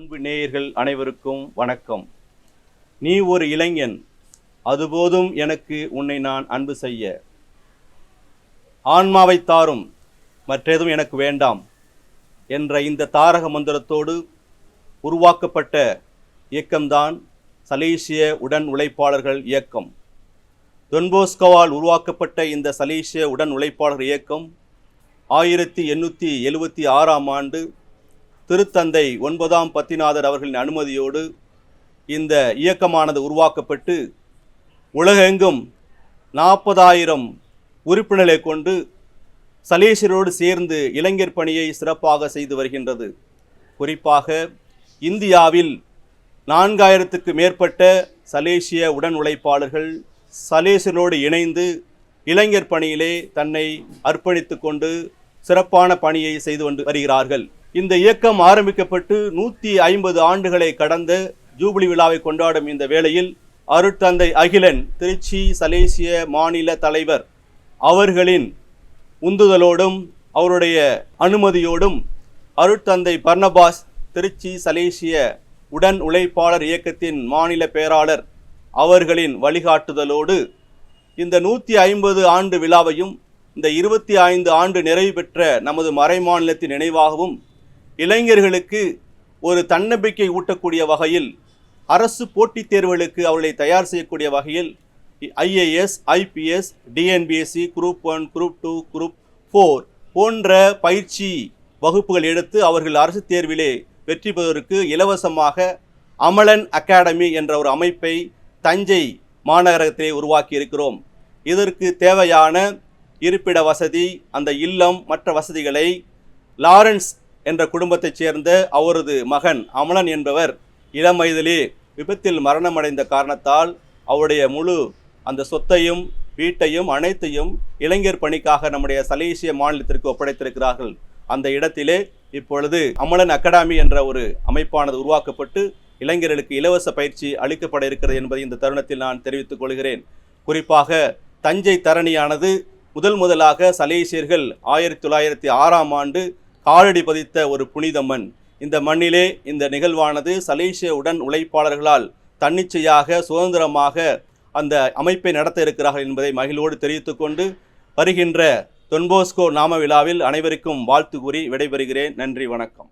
அன்பு நேயர்கள் அனைவருக்கும் வணக்கம். நீ ஒரு இளைஞன், அதுபோதும் எனக்கு உன்னை நான் அன்பு செய்ய. ஆன்மாவை தாரும், மற்றெதும் எனக்கு வேண்டாம் என்ற இந்த தாரக மந்திரத்தோடு உருவாக்கப்பட்ட இயக்கம்தான் சலேசிய உடன் உழைப்பாளர்கள் இயக்கம். டொன்போஸ்கோவால் உருவாக்கப்பட்ட இந்த சலேசிய உடன் உழைப்பாளர் இயக்கம் 1876ஆம் ஆண்டு திருத்தந்தை 9ஆம் பத்திநாதர் அவர்களின் அனுமதியோடு இந்த இயக்கமானது உருவாக்கப்பட்டு உலகெங்கும் 40,000 உறுப்பினர்களை கொண்டு சலேசியரோடு சேர்ந்து இளைஞர் பணியை சிறப்பாக செய்து வருகின்றது. குறிப்பாக இந்தியாவில் 4000க்கு மேற்பட்ட சலேசிய உடன் உழைப்பாளர்கள் சலேசியரோடு இணைந்து இளைஞர் பணியிலே தன்னை அர்ப்பணித்து கொண்டு சிறப்பான பணியை செய்து கொண்டு வருகிறார்கள். இந்த இயக்கம் ஆரம்பிக்கப்பட்டு 150 ஆண்டுகளை கடந்த ஜூபிலி விழாவை கொண்டாடும் இந்த வேளையில் அருட்தந்தை அகிலன் திருச்சி சலேசிய மாநில தலைவர் அவர்களின் உந்துதலோடும் அவருடைய அனுமதியோடும் அருட்தந்தை பர்னபாஸ் திருச்சி சலேசிய உடன் உழைப்பாளர் இயக்கத்தின் மாநில பேராளர் அவர்களின் வழிகாட்டுதலோடு இந்த 150 ஆண்டு விழாவையும் இந்த 25 ஆண்டு நிறைவு பெற்ற நமது மறைமாநிலத்தின் நினைவாகவும் இளைஞர்களுக்கு ஒரு தன்னம்பிக்கை ஊட்டக்கூடிய வகையில் அரசு போட்டித் தேர்வுகளுக்கு அவர்களை தயார் செய்யக்கூடிய வகையில் IAS, IPS, TNPSC, group 1, group 2, group 4 போன்ற பயிற்சி வகுப்புகள் எடுத்து அவர்கள் அரசு தேர்விலே வெற்றி பெறுவதற்கு இலவசமாக அமலன் அகாடமி என்ற ஒரு அமைப்பை தஞ்சை மாநகரத்திலே உருவாக்கி இருக்கிறோம். இதற்கு தேவையான இருப்பிட வசதி, அந்த இல்லம், மற்ற வசதிகளை லாரன்ஸ் என்ற குடும்பத்தைச் சேர்ந்த அவரது மகன் அமலன் என்பவர் இளம் வயதிலே விபத்தில் மரணமடைந்த காரணத்தால் அவருடைய முழு அந்த சொத்தையும் வீட்டையும் அனைத்தையும் இளைஞர் பணிக்காக நம்முடைய சலேசிய மாநிலத்திற்கு ஒப்படைத்திருக்கிறார்கள். அந்த இடத்திலே இப்பொழுது அமலன் அகாடமி என்ற ஒரு அமைப்பானது உருவாக்கப்பட்டு இளைஞர்களுக்கு இலவச பயிற்சி அளிக்கப்பட இருக்கிறது என்பதை இந்த தருணத்தில் நான் தெரிவித்துக் கொள்கிறேன். குறிப்பாக தஞ்சை தரணியானது முதலாக சலேசியர்கள் 1906ஆம் ஆண்டு காலடி பதித்த ஒரு புனித மண். இந்த மண்ணிலே இந்த நிகழ்வானது சலேசிய உடன் உழைப்பாளர்களால் தன்னிச்சையாக சுதந்திரமாக அந்த அமைப்பை நடத்த இருக்கிறார்கள் என்பதை மகிழ்வோடு தெரிவித்துக் கொண்டு வருகின்ற டொன்போஸ்கோ நாம விழாவில் அனைவருக்கும் வாழ்த்து கூறி விடைபெறுகிறேன். நன்றி, வணக்கம்.